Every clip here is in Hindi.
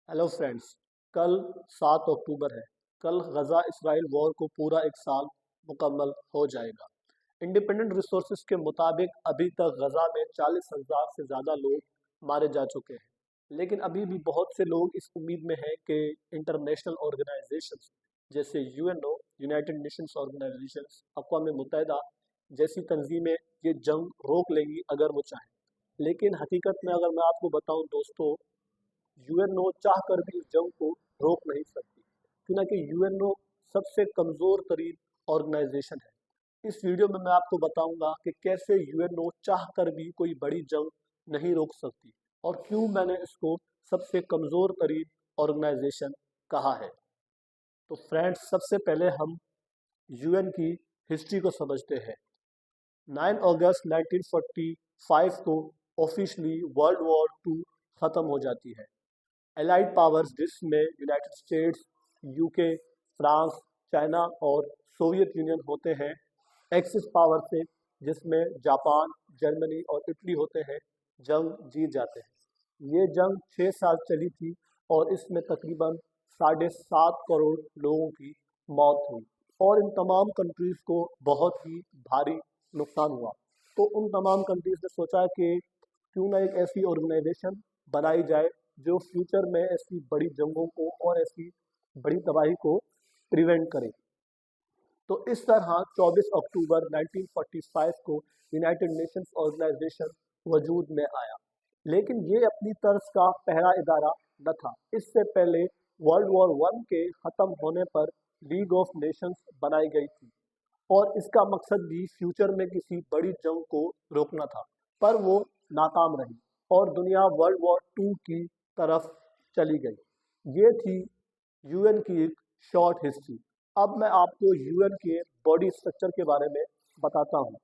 Hello friends. कल 7 अक्टूबर है। कल गजा इसराइल वॉर को पूरा एक साल मुकम्मल हो जाएगा। इंडिपेंडेंट रिसोर्सेज के मुताबिक अभी तक गजा में 40,000 से ज़्यादा लोग मारे जा चुके हैं, लेकिन अभी भी बहुत से लोग इस उम्मीद में हैं कि इंटरनेशनल ऑर्गेनाइजेशंस जैसे यूएनओ, यूनाइटेड नेशंस ऑर्गेनाइजेशंस, अक़वाम मुत्तहिदा जैसी तंजीमें ये जंग रोक लेंगी अगर वो चाहें। लेकिन हकीकत में अगर मैं आपको बताऊं दोस्तों, यूएनओ चाह कर भी इस जंग को रोक नहीं सकती, क्यों ना कि यूएनओ सबसे कमज़ोर तरीन ऑर्गेनाइजेशन है। इस वीडियो में मैं आपको बताऊंगा कि कैसे यूएनओ चाह कर भी कोई बड़ी जंग नहीं रोक सकती और क्यों मैंने इसको सबसे कमज़ोर तरीन ऑर्गेनाइजेशन कहा है। तो फ्रेंड्स, सबसे पहले हम यूएन की हिस्ट्री को समझते हैं। 9 अगस्त 1945 को ऑफिशियली वर्ल्ड वॉर टू ख़त्म हो जाती है। एलाइड पावर्स जिसमें United states, UK, France, China और सोवियत यूनियन होते हैं, एक्सिस पावर से जिसमें जापान, जर्मनी और इटली होते हैं, जंग जीत जाते हैं। ये जंग 6 साल चली थी और इसमें तकरीबन 7.5 करोड़ लोगों की मौत हुई और इन तमाम कंट्रीज़ को बहुत ही भारी नुकसान हुआ। तो उन तमाम कंट्रीज़ ने सोचा कि क्यों ना एक ऐसी ऑर्गेनाइजेशन बनाई जाए जो फ्यूचर में ऐसी बड़ी जंगों को और ऐसी बड़ी तबाही को प्रिवेंट करे। तो इस तरह 24 अक्टूबर 1945 को यूनाइटेड नेशंस ऑर्गेनाइजेशन वजूद में आया। लेकिन ये अपनी तर्ज का पहला इदारा न था। इससे पहले वर्ल्ड वॉर वन के ख़त्म होने पर लीग ऑफ नेशंस बनाई गई थी और इसका मकसद भी फ्यूचर में किसी बड़ी जंग को रोकना था, पर वो नाकाम रही और दुनिया वर्ल्ड वॉर टू की तरफ चली गई। ये थी यूएन की एक शॉर्ट हिस्ट्री। अब मैं आपको यूएन के बॉडी स्ट्रक्चर के बारे में बताता हूँ।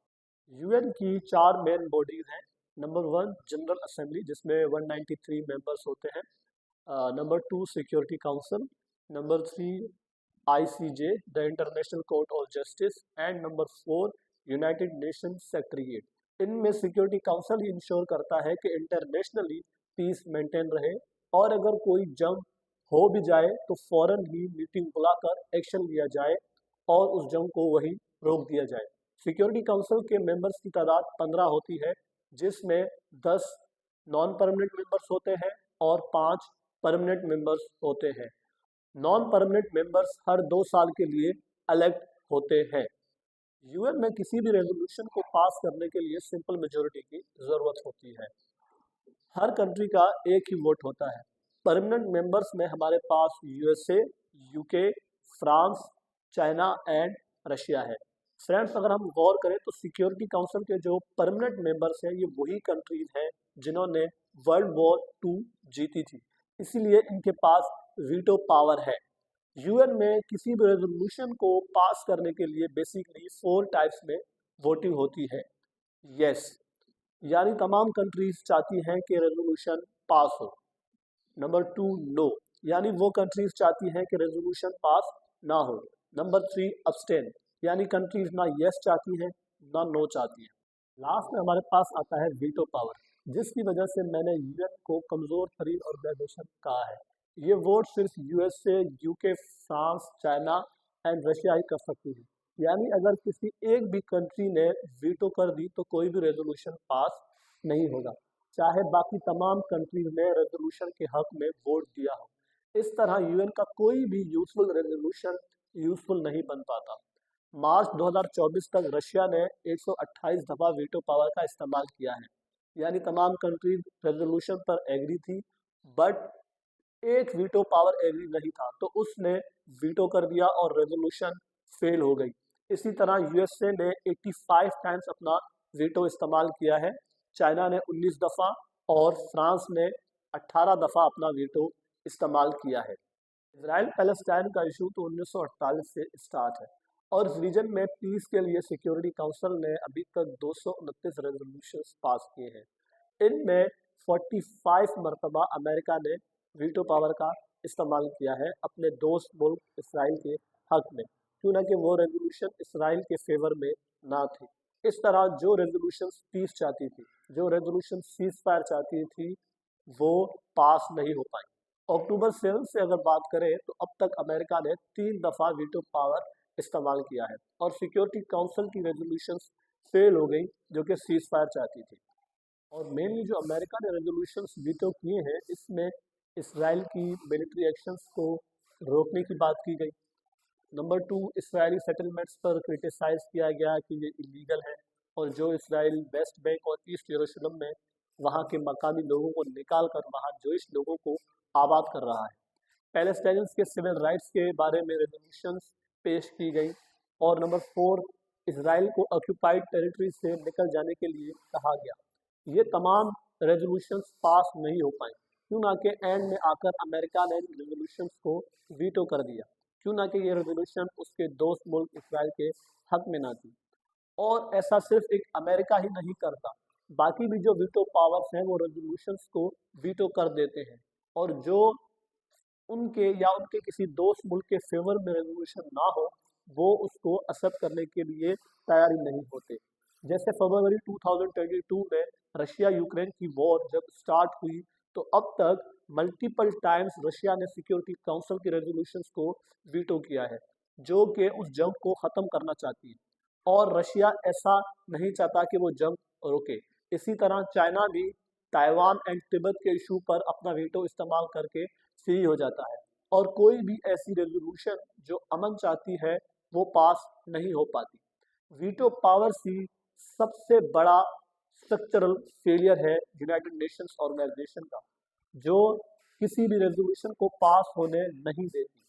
यूएन की 4 मेन बॉडीज हैं। नंबर 1 जनरल असेंबली जिसमें 193 मेंबर्स होते हैं। Number 2 security council. Number 3 ICJ the international court of justice and number 4 United nation secretariat. इनमें सिक्योरिटी काउंसिल इंश्योर करता है कि इंटरनेशनली पीस मेंटेन रहे और अगर कोई जंग हो भी जाए तो फौरन ही मीटिंग बुलाकर एक्शन लिया जाए और उस जंग को वही रोक दिया जाए। सिक्योरिटी काउंसिल के मेंबर्स की तादाद 15 होती है, जिसमें 10 नॉन परमानेंट मेंबर्स होते हैं और 5 परमानेंट मेंबर्स होते हैं। नॉन परमानेंट मेंबर्स हर 2 साल के लिए इलेक्ट होते हैं। यूएन में किसी भी रेजोल्यूशन को पास करने के लिए सिंपल मेजोरिटी की जरूरत होती है। हर कंट्री का एक ही वोट होता है। परमानेंट मेंबर्स में हमारे पास USA, UK, France, China and Russia है। फ्रेंड्स, अगर हम गौर करें तो सिक्योरिटी काउंसिल के जो परमानेंट मेंबर्स हैं ये वही कंट्रीज हैं जिन्होंने वर्ल्ड वॉर टू जीती थी, इसीलिए इनके पास वीटो पावर है। यूएन में किसी भी रेजोल्यूशन को पास करने के लिए बेसिकली 4 टाइप्स में वोटिंग होती है। यस, यानी तमाम कंट्रीज चाहती हैं कि रेजोल्यूशन पास हो। नंबर 2 नो, यानी वो कंट्रीज चाहती हैं कि रेजोल्यूशन पास ना हो। नंबर 3 अब्सटेन, यानी कंट्रीज ना यस चाहती हैं ना नो चाहती हैं। लास्ट में हमारे पास आता है वीटो पावर, जिसकी वजह से मैंने यूएन को कमजोर तरीन ऑर्गेनाइजेशन कहा है। ये वोट सिर्फ USA, UK, France, China and Russia ही कर सकती है। यानी अगर किसी एक भी कंट्री ने वीटो कर दी तो कोई भी रेजोल्यूशन पास नहीं होगा, चाहे बाकी तमाम कंट्रीज ने रेजोल्यूशन के हक में वोट दिया हो। इस तरह यूएन का कोई भी यूजफुल रेजोल्यूशन यूजफुल नहीं बन पाता। मार्च 2024 तक रशिया ने 128 दफ़ा वीटो पावर का इस्तेमाल किया है, यानी तमाम कंट्रीज रेजोल्यूशन पर एग्री थी, बट एक वीटो पावर एग्री नहीं था तो उसने वीटो कर दिया और रेजोल्यूशन फेल हो गई। इसी तरह यूएसए ने 85 टाइम्स अपना वीटो इस्तेमाल किया है, चाइना ने 19 दफ़ा और फ्रांस ने 18 दफ़ा अपना वीटो इस्तेमाल किया है। इसराइल पैलेस्टाइन का इशू तो 1948 से स्टार्ट है और इस रीजन में पीस के लिए सिक्योरिटी काउंसिल ने अभी तक 229 रेजोल्यूशंस पास किए हैं। इनमें 45 मरतबा अमेरिका ने वीटो पावर का इस्तेमाल किया है अपने दोस्त मुल्क इसराइल के हक में, क्यों ना कि वो रेजोल्यूशन इसराइल के फेवर में ना थी। इस तरह जो रेजोल्यूशन पीस चाहती थी, जो रेजोल्यूशन सीज फायर चाहती थी, वो पास नहीं हो पाई अक्टूबर 7 से अगर बात करें तो अब तक अमेरिका ने 3 दफा वीटो पावर इस्तेमाल किया है और सिक्योरिटी काउंसिल की रेजोल्यूशंस फेल हो गई जो कि सीज फायर चाहती थी। और मेनली जो अमेरिका ने रेजोल्यूशंस वीटो किए हैं इसमें इसराइल की मिलिट्री एक्शंस को रोकने की बात की गई। नंबर 2, इसराइली सेटलमेंट्स पर क्रिटिसाइज किया गया कि ये इलीगल है और जो इसराइल वेस्ट बैंक और ईस्ट यरूशलेम में वहाँ के मकामी लोगों को निकाल कर वहाँ जोइश लोगों को आबाद कर रहा है। पैलेस्टाइनियंस के सिविल राइट्स के बारे में रेजोल्यूशंस पेश की गई। और नंबर 4, इसराइल को ऑक्यूपाइड टेरिटरी से निकल जाने के लिए कहा गया। ये तमाम रेजोल्यूशंस पास नहीं हो पाई, क्यों ना कि एंड में आकर अमेरिका ने रेजोल्यूशंस को वीटो कर दिया, क्यों ना कि ये रेजोल्यूशन उसके दोस्त मुल्क इसराइल के हक में ना थी। और ऐसा सिर्फ एक अमेरिका ही नहीं करता, बाकी भी जो वीटो पावर्स हैं वो रेजोल्यूशंस को वीटो कर देते हैं। और जो उनके या उनके किसी दोस्त मुल्क के फेवर में रेजोल्यूशन ना हो वो उसको एक्सेप्ट करने के लिए तैयार ही नहीं होते। जैसे फरवरी 2022 में रशिया यूक्रेन की वॉर जब स्टार्ट हुई तो अब तक मल्टीपल टाइम्स रशिया ने सिक्योरिटी काउंसिल की रेजोल्यूशंस को वीटो किया है जो कि उस जंग को ख़त्म करना चाहती है। और रशिया ऐसा नहीं चाहता कि वो जंग रोके। इसी तरह चाइना भी ताइवान एंड तिब्बत के इशू पर अपना वीटो इस्तेमाल करके फ्री हो जाता है और कोई भी ऐसी रेजोल्यूशन जो अमन चाहती है वो पास नहीं हो पाती। वीटो पावर ही सबसे बड़ा स्ट्रक्चरल फेलियर है यूनाइटेड नेशंस ऑर्गेनाइजेशन का, जो किसी भी रेजोल्यूशन को पास होने नहीं देती।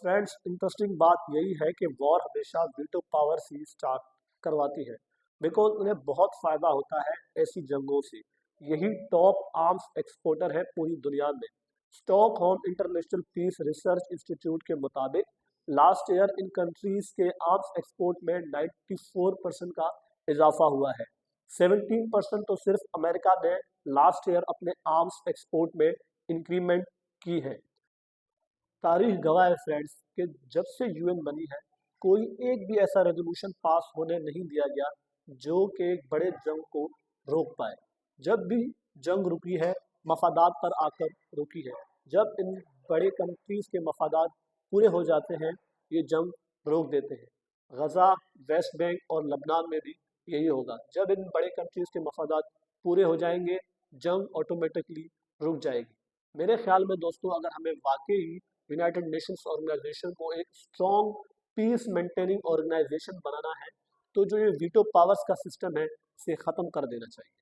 फ्रेंड्स, इंटरेस्टिंग बात यही है कि वॉर हमेशा वीटो पावर से स्टार्ट करवाती है बिकॉज उन्हें बहुत फ़ायदा होता है ऐसी जंगों से। यही टॉप आर्म्स एक्सपोर्टर है पूरी दुनिया में। Stockholm International Peace Research Institute के मुताबिक लास्ट ईयर इन कंट्रीज के आर्म्स एक्सपोर्ट में 94% का इजाफा हुआ है। 17% तो सिर्फ अमेरिका ने लास्ट ईयर अपने आर्म्स एक्सपोर्ट में इंक्रीमेंट की है। तारीख गवाह है फ्रेंड्स कि जब से यूएन बनी है कोई एक भी ऐसा रेजोल्यूशन पास होने नहीं दिया गया जो कि एक बड़े जंग को रोक पाए। जब भी जंग रुकी है मफादात पर आकर रुकी है। जब इन बड़े कंट्रीज के मफादात पूरे हो जाते हैं ये जंग रोक देते हैं। गज़ा, वेस्ट बैंक और लबनान में भी यही होगा। जब इन बड़े कंट्रीज के मफादात पूरे हो जाएंगे जंग ऑटोमेटिकली रुक जाएगी। मेरे ख्याल में दोस्तों अगर हमें वाकई यूनाइटेड नेशंस ऑर्गेनाइजेशन को एक स्ट्रॉन्ग पीस मेंटेनिंग ऑर्गेनाइजेशन बनाना है तो जो ये वीटो पावर्स का सिस्टम है इसे ख़त्म कर देना चाहिए।